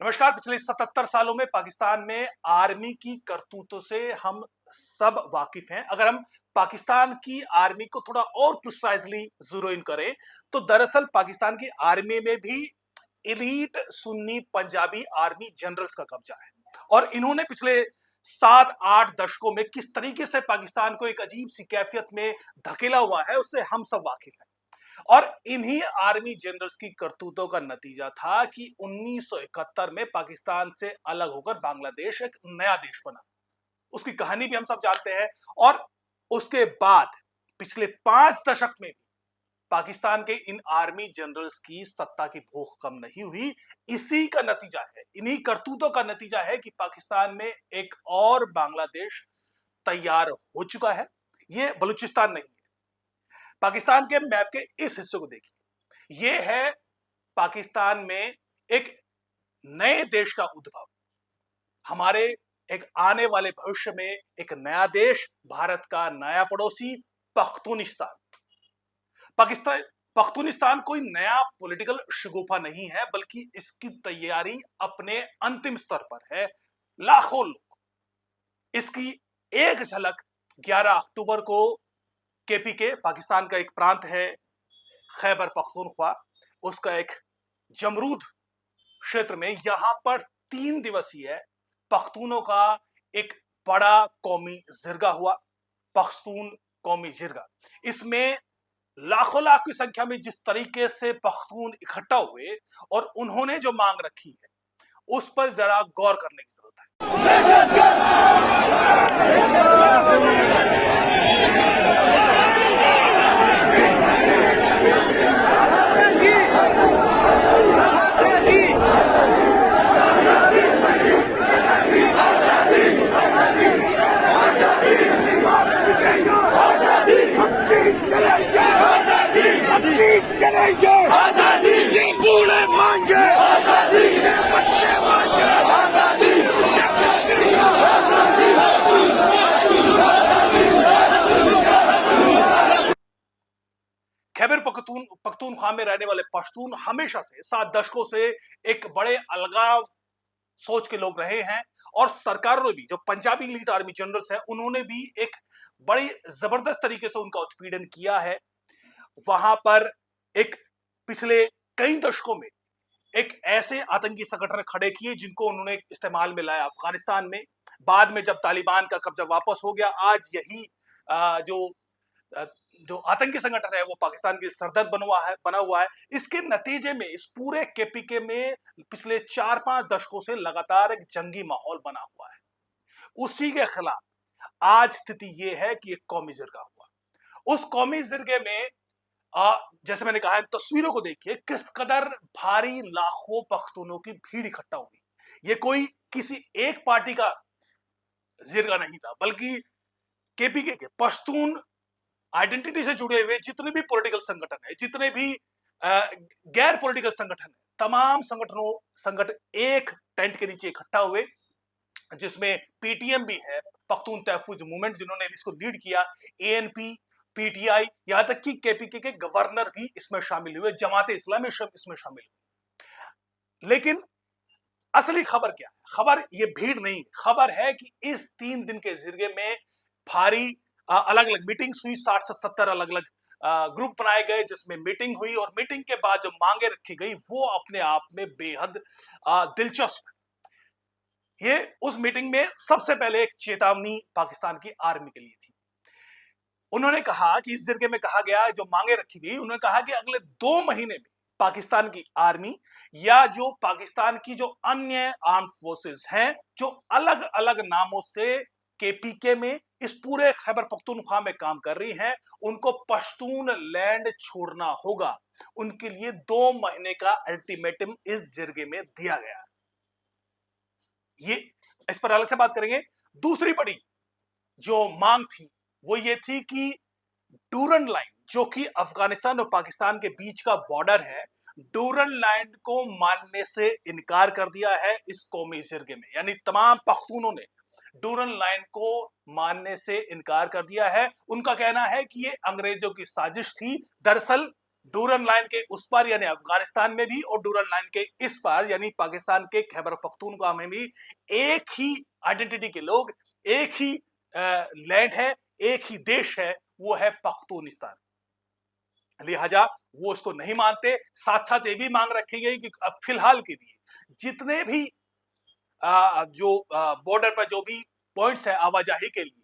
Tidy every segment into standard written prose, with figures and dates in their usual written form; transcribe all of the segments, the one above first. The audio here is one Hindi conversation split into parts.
नमस्कार। पिछले 77 सालों में पाकिस्तान में आर्मी की करतूतों से हम सब वाकिफ हैं। अगर हम पाकिस्तान की आर्मी को थोड़ा और प्रिसाइजली जीरो इन करें तो दरअसल पाकिस्तान की आर्मी में भी elite Sunni Punjabi army generals का कब्जा है और इन्होंने पिछले 7-8 दशकों में किस तरीके से पाकिस्तान को एक अजीब सी कैफियत में धकेला हुआ है उससे हम सब वाकिफ हैं। और इन्हीं आर्मी जनरल्स की करतूतों का नतीजा था कि 1971 में पाकिस्तान से अलग होकर बांग्लादेश एक नया देश बना। उसकी कहानी भी हम सब जानते हैं। और उसके बाद पिछले 5 दशक में भी पाकिस्तान के इन आर्मी जनरल्स की सत्ता की भूख कम नहीं हुई। इसी का नतीजा है, इन्हीं करतूतों का नतीजा है कि पाकिस्तान में एक और बांग्लादेश तैयार हो चुका है। यह बलूचिस्तान नहीं है। पाकिस्तान के मैप के इस हिस्से को देखिए, यह है पाकिस्तान में एक नए देश का उद्भव। हमारे एक आने वाले भविष्य में एक नया देश, भारत का नया पड़ोसी पख्तूनिस्तान। पाकिस्तान पख्तूनिस्तान कोई नया पॉलिटिकल शगुफा नहीं है, बल्कि इसकी तैयारी अपने अंतिम स्तर पर है। लाखों लोग इसकी एक झलक 11 अक्टूबर को केपीके, पाकिस्तान का एक प्रांत है खैबर पख्तूनख्वा, उसका एक जमरूद क्षेत्र में यहां पर 3 दिवसीय पख्तूनों का एक बड़ा कौमी जिरगा हुआ, पख्तून कौमी जिरगा। इसमें लाखों लाख की संख्या में जिस तरीके से पख्तून इकट्ठा हुए और उन्होंने जो मांग रखी है उस पर जरा गौर करने की जरूरत है। खैबर पख्तूनख्वा में रहने वाले पश्तून हमेशा से 7 दशकों से एक बड़े अलगाव सोच के लोग रहे हैं और सरकारों ने भी, जो पंजाबी एलीट आर्मी जनरल्स हैं, उन्होंने भी एक बड़ी जबरदस्त तरीके से उनका उत्पीड़न किया है। वहां पर एक पिछले कई दशकों में एक ऐसे आतंकी संगठन खड़े किए जिनको उन्होंने इस्तेमाल में लाया अफगानिस्तान में। बाद में जब तालिबान का कब्जा वापस हो गया, आज यही जो आतंकी संगठन है वो पाकिस्तान की सरदर्द बना हुआ है। इसके नतीजे में इस पूरे केपीके में पिछले 4-5 दशकों से लगातार एक जंगी माहौल बना हुआ है। उसी के खिलाफ आज स्थिति ये है कि एक कौमी जिरगा हुआ। उस कौमी जिरगे में जैसे मैंने कहा, तस्वीरों को देखिए, किस कदर भारी लाखों पख्तूनों की भीड़ इकट्ठा हुई। ये कोई किसी एक पार्टी का जिरगा नहीं था, बल्कि केपीके के पश्तून आइडेंटिटी से जुड़े हुए जितने भी पॉलिटिकल संगठन है, जितने भी गैर पॉलिटिकल संगठन है, तमाम संगठन एक टेंट के नीचे इकट्ठा हुए, जिसमें पीटीएम भी है, पख्तून तहफूज मूवमेंट, जिन्होंने इसको लीड किया, एएनपी, पीटीआई, यहां तक कि केपीके के गवर्नर भी इसमें शामिल हुए, जमाते इस्लामी इसमें शामिल हुए। लेकिन असली खबर क्या है? खबर ये भीड़ नहीं, खबर है कि इस 3 दिन के जिरगे में भारी अलग अलग मीटिंग्स हुई। 60 से 70 अलग अलग ग्रुप बनाए गए, जिसमें मीटिंग हुई और मीटिंग के बाद जो मांगे रखी गई वो अपने आप में बेहद दिलचस्प है। ये उस मीटिंग में सबसे पहले एक चेतावनी पाकिस्तान की आर्मी के लिए थी। उन्होंने कहा कि इस जिरगे में कहा गया, जो मांगे रखी गई, उन्होंने कहा कि अगले 2 महीने में पाकिस्तान की आर्मी या जो पाकिस्तान की जो अन्य आर्म फोर्सेस हैं, जो अलग अलग नामों से केपीके में इस पूरे खैबर पख्तूनख्वा में काम कर रही हैं, उनको पश्तून लैंड छोड़ना होगा। उनके लिए 2 महीने का अल्टीमेटम इस जिरगे में दिया गया। ये इस पर अलग से बात करेंगे। दूसरी बड़ी जो मांग थी वो ये थी कि डूरन लाइन, जो कि अफगानिस्तान और पाकिस्तान के बीच का बॉर्डर है, डूरन लाइन को मानने से इनकार कर दिया है इस कौमी जिरगे में। यानी तमाम पख्तूनों ने डूरन लाइन को मानने से इनकार कर दिया है। उनका कहना है कि ये अंग्रेजों की साजिश थी। दरअसल डूरन लाइन के उस पार यानी अफगानिस्तान में भी और डूरन लाइन के इस पार यानी पाकिस्तान के खैबर पख्तूनख्वा में भी एक ही आइडेंटिटी के लोग, एक ही लैंड है, एक ही देश है, वो है पख्तूनिस्तान। लिहाजा वो उसको नहीं मानते। साथ साथ ये भी मांग रखी गई कि अब फिलहाल के लिए जितने भी जो बॉर्डर पर जो भी पॉइंट्स है आवाजाही के लिए,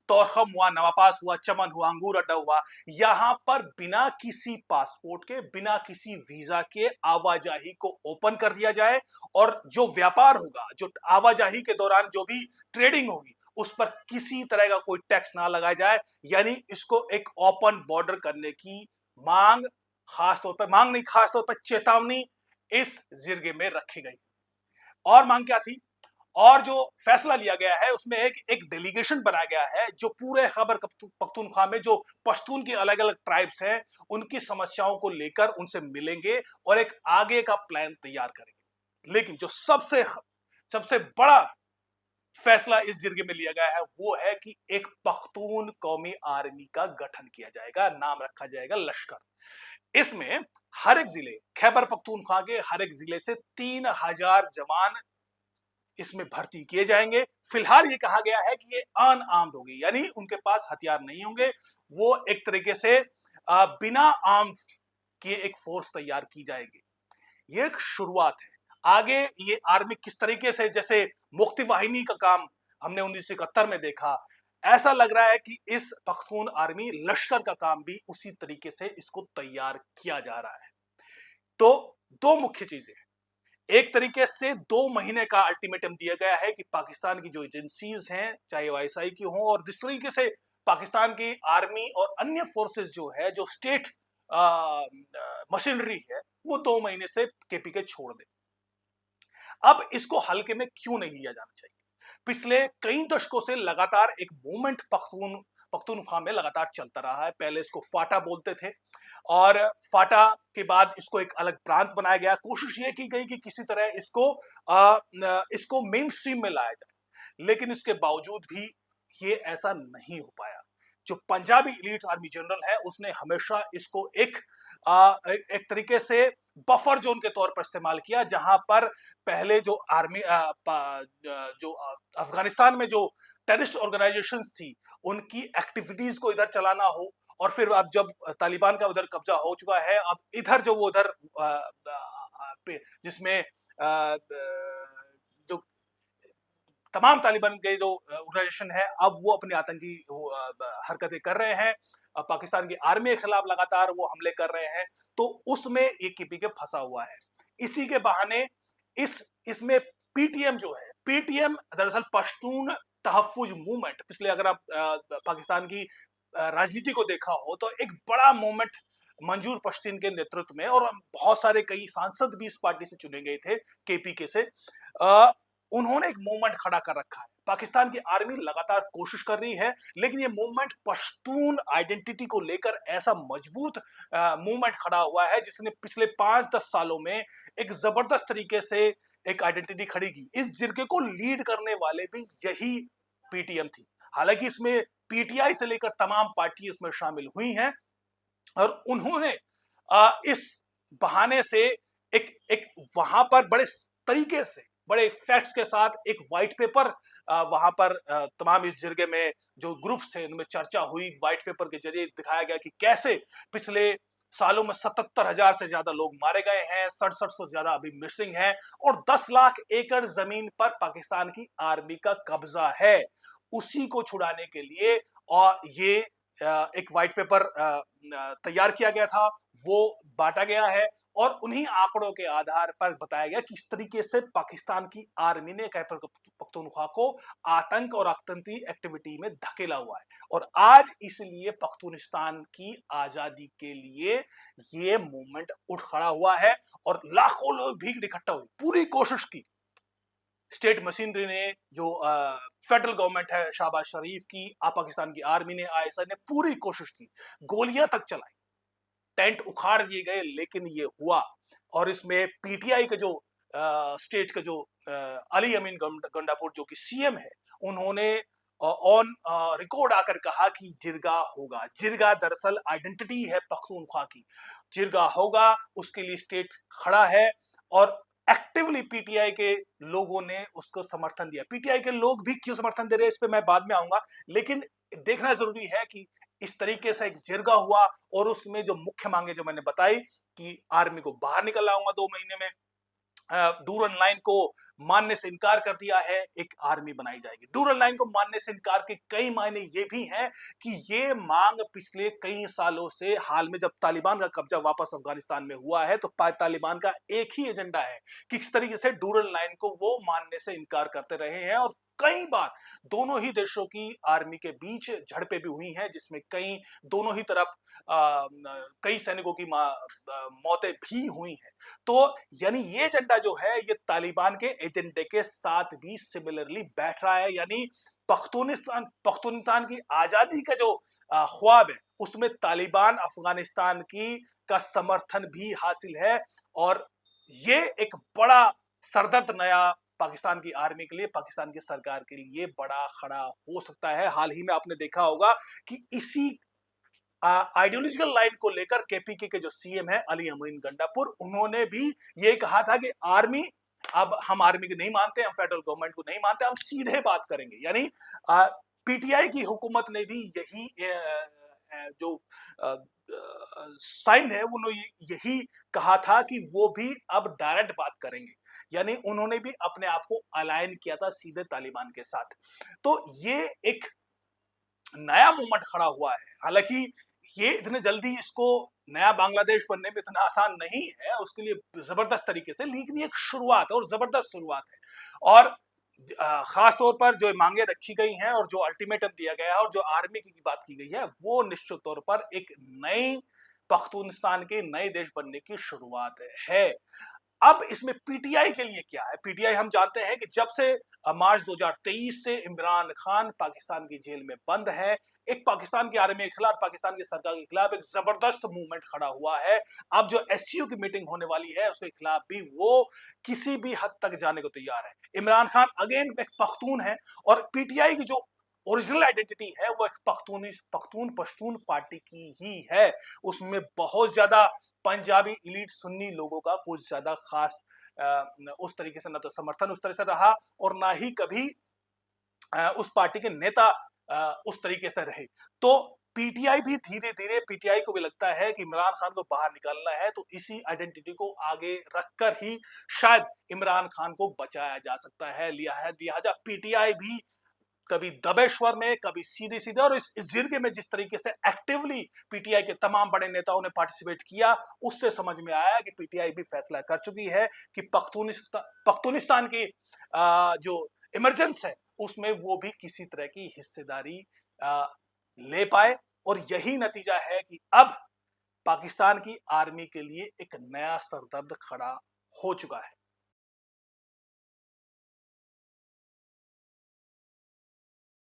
तोरखम हुआ, नवापास हुआ, चमन हुआ, अंगूर अड्डा हुआ, यहां पर बिना किसी पासपोर्ट के, बिना किसी वीजा के आवाजाही को ओपन कर दिया जाए और जो व्यापार होगा, जो आवाजाही के दौरान जो भी ट्रेडिंग होगी, उस पर किसी तरह का कोई टैक्स ना लगाया जाए। यानी इसको एक ओपन बॉर्डर करने की मांग, खासतौर पर मांग नहीं, खासतौर पर चेतावनी इस जिरगे में रखी गई। और मांग क्या थी, और जो फैसला लिया गया है उसमें एक डेलीगेशन बनाया गया है जो पूरे खैबर पख्तूनख्वा में जो पश्तून की अलग अलग ट्राइब्स हैं उनकी समस्याओं को लेकर उनसे मिलेंगे और एक आगे का प्लान तैयार करेंगे। लेकिन जो सबसे सबसे बड़ा फैसला इस जिरगे में लिया गया है वो है कि एक पख्तून कौमी आर्मी का गठन किया जाएगा, नाम रखा जाएगा लश्कर। इसमें हर एक जिले, खैबर पख्तूनख्वा के हर एक जिले से 3000 जवान इसमें भर्ती किए जाएंगे। फिलहाल ये कहा गया है कि ये अनआर्म्ड होगी, यानी उनके पास हथियार नहीं होंगे। वो एक तरीके से बिना आर्म किए एक फोर्स तैयार की जाएगी। ये एक शुरुआत है। आगे ये आर्मी किस तरीके से, जैसे मुक्ति वाहिनी का काम हमने 1971 में देखा, ऐसा लग रहा है कि इस पख्तून आर्मी लश्कर का काम भी उसी तरीके से इसको तैयार किया जा रहा है। तो दो मुख्य चीजें, एक तरीके से 2 महीने का अल्टीमेटम दिया गया है कि पाकिस्तान की जो एजेंसीज हैं, चाहे वो आईएसआई की हो, और जिस तरीके से पाकिस्तान की आर्मी और अन्य फोर्सेस जो है, जो स्टेट मशीनरी है, वो 2 महीने से केपीके छोड़ दे। अब इसको हल्के में क्यों नहीं लिया जाना चाहिए? पिछले कई दशकों से लगातार एक मूवमेंट पख्तूनख्वा में लगातार चलता रहा है। पहले इसको फाटा बोलते थे और फाटा के बाद इसको एक अलग प्रांत बनाया गया। कोशिश ये की गई कि किसी तरह इसको मेन स्ट्रीम में लाया जाए, लेकिन इसके बावजूद भी ये ऐसा नहीं हो पाया। जो पंजाबी इलीट आर्मी जनरल है उसने हमेशा इसको एक तरीके से बफर जोन के तौर पर इस्तेमाल किया, जहां पर पहले जो आर्मी जो अफगानिस्तान में जो टेररिस्ट ऑर्गेनाइजेशंस थी उनकी एक्टिविटीज को इधर चलाना हो, और फिर अब जब तालिबान का उधर कब्जा हो चुका है, अब इधर जो वो उधर जिसमें जो तमाम तालिबान के जो ऑर्गेनाइजेशन है अब वो अपनी आतंकी हरकतें कर रहे हैं, पाकिस्तान की आर्मी के खिलाफ लगातार वो हमले कर रहे हैं, तो उसमें ये केपीके फंसा हुआ है। इसी के बहाने इसमें पीटीएम जो है, पीटीएम दरअसल पश्तून तहफ्फुज मूवमेंट, पिछले अगर आप पाकिस्तान की राजनीति को देखा हो तो एक बड़ा मूवमेंट मंजूर पश्तीन के नेतृत्व में, और बहुत सारे कई सांसद भी इस पार्टी से चुने गए थे केपीके से, उन्होंने एक मूवमेंट खड़ा कर रखा है। पाकिस्तान की आर्मी लगातार कोशिश कर रही है, लेकिन ये मूवमेंट पश्तून आइडेंटिटी को लेकर ऐसा मजबूत मूवमेंट खड़ा हुआ है जिसने पिछले 5-10 सालों में एक जबरदस्त तरीके से एक आइडेंटिटी खड़ी की। इस जिरगे को लीड करने वाले भी यही पीटीएम थी। हालांकि इसमें पीटीआई से लेकर तमाम पार्टी इसमें शामिल हुई हैं, और उन्होंने इस बहाने से एक वहां पर बड़े तरीके से, बड़े फैक्ट्स के साथ एक व्हाइट पेपर वहां पर तमाम इस जिरगे में जो ग्रुप्स थे उनमें चर्चा हुई। व्हाइट पेपर के जरिए दिखाया गया कि कैसे पिछले सालों में 77,000 से ज्यादा लोग मारे गए हैं, 67 से ज्यादा अभी मिसिंग हैं, और 10 लाख एकड़ जमीन पर पाकिस्तान की आर्मी का कब्जा है। उसी को छुड़ाने के लिए और ये एक व्हाइट पेपर तैयार किया गया था, वो बांटा गया है, और उन्हीं आंकड़ों के आधार पर बताया गया किस तरीके से पाकिस्तान की आर्मी ने खैबर पख्तूनख्वा को आतंक और आतंकी एक्टिविटी में धकेला हुआ है। और आज इसलिए पख्तूनिस्तान की आजादी के लिए ये मूवमेंट उठ खड़ा हुआ है, और लाखों लोग भीड़ इकट्ठा हुए, पूरी कोशिश की स्टेट मशीनरी ने, जो फेडरल गवर्नमेंट है शहबाज शरीफ की, पाकिस्तान की आर्मी ने, आईएसआई ने पूरी कोशिश की, गोलियां तक चलाई, टेंट उखाड़ दिए गए, लेकिन ये हुआ। और इसमें पीटीआई के जो स्टेट के जो अली अमीन गंडापुर जो कि सीएम है, उन्होंने ऑन रिकॉर्ड आकर कहा कि जिरगा होगा। जिरगा दरअसल आइडेंटिटी है पख्तूनख्वा की। जिरगा होगा, उसके लिए स्टेट खड़ा है और एक्टिवली पीटीआई के लोगों ने उसको समर्थन दिया। पीटीआई के लोग भी क्यों समर्थन दे रहे हैं इस पे मैं बाद में आऊंगा, लेकिन देखना जरूरी है कि इस तरीके से एक जिरगा हुआ और उसमें जो मुख्य मांगे जो मैंने बताई कि आर्मी को बाहर निकल आऊंगा 2 महीने में, डूरन लाइन को मानने से इनकार कर दिया है, एक आर्मी बनाई जाएगी। डूरन लाइन को मानने से इनकार के कई मायने ये भी हैं कि ये मांग पिछले कई सालों से, हाल में जब तालिबान का कब्जा वापस अफगानिस्तान में हुआ है तो तालिबान का एक ही एजेंडा है कि किस तरीके से डूरन लाइन को वो मानने से इनकार करते रहे हैं। और कई बार दोनों ही देशों की आर्मी के बीच झड़पें भी हुई हैं, जिसमें कई दोनों ही तरफ कई सैनिकों की मौतें भी हुई हैं। तो यानी ये एजेंडा जो है ये तालिबान के एजेंडे के साथ भी सिमिलरली बैठ रहा है। यानी पख्तूनिस्तान की आजादी का जो ख्वाब है उसमें तालिबान अफगानिस्तान की का समर्थन भी हासिल है। और ये एक बड़ा सरदर्द नया पाकिस्तान की आर्मी के लिए, पाकिस्तान की सरकार के लिए बड़ा खड़ा हो सकता है। हाल ही में आपने देखा होगा कि इसी आइडियोलॉजिकल लाइन को लेकर केपीके के जो सीएम है अली अमीन गंडापुर, उन्होंने भी ये कहा था कि आर्मी, अब हम आर्मी को नहीं मानते, हम फेडरल गवर्नमेंट को नहीं मानते, हम सीधे बात करेंगे। यानी पीटीआई की हुकूमत ने भी यही जो साइन है उन्होंने यही कहा था कि वो भी अब डायरेक्ट बात करेंगे। यानी उन्होंने भी अपने आप को अलाइन किया था सीधे तालिबान के साथ। तो ये एक नया मूवमेंट खड़ा हुआ है। हालांकि ये इतने जल्दी इसको नया बांग्लादेश बनने में इतना आसान नहीं है, उसके लिए जबरदस्त तरीके से, लेकिन ये एक शुरुआत है और जबरदस्त शुरुआत है। और खास तौर पर जो मांगे रखी गई हैं और जो अल्टीमेटम दिया गया है और जो आर्मी की बात की गई है वो निश्चित तौर पर एक नई पख्तूनिस्तान के नए देश बनने की शुरुआत है। अब इसमें पीटीआई के लिए क्या है? पीटीआई हम जानते हैं कि जब से मार्च 2023 से इमरान खान पाकिस्तान की जेल में बंद है, एक पाकिस्तान की आर्मी के खिलाफ, पाकिस्तान की सरकार के खिलाफ एक जबरदस्त मूवमेंट खड़ा हुआ है। अब जो एससीओ की मीटिंग होने वाली है उसके खिलाफ भी वो किसी भी हद तक जाने को तैयार है। इमरान खान अगेन एक पख्तून है और पीटीआई की जो ओरिजिनल आइडेंटिटी है वो एक पख्तून पश्तून पार्टी की ही है। उसमें बहुत ज्यादा पंजाबी इलीट सुन्नी लोगों का कुछ ज्यादा खास उस तरीके से ना तो समर्थन उस तरह से रहा और ना ही कभी उस पार्टी के नेता उस तरीके से रहे। तो पीटीआई भी धीरे धीरे, पीटीआई को भी लगता है कि इमरान खान को बाहर निकालना है तो इसी आइडेंटिटी को आगे रखकर ही शायद इमरान खान को बचाया जा सकता है। लिहाजा पीटीआई भी कभी दबेश्वर में, कभी सीधे सीधे, और इस जिरगे में जिस तरीके से एक्टिवली पीटीआई के तमाम बड़े नेताओं ने पार्टिसिपेट किया, उससे समझ में आया कि पीटीआई भी फैसला कर चुकी है कि पख्तूनिस्तान की जो इमरजेंस है उसमें वो भी किसी तरह की हिस्सेदारी ले पाए। और यही नतीजा है कि अब पाकिस्तान की आर्मी के लिए एक नया सरदर्द खड़ा हो चुका है।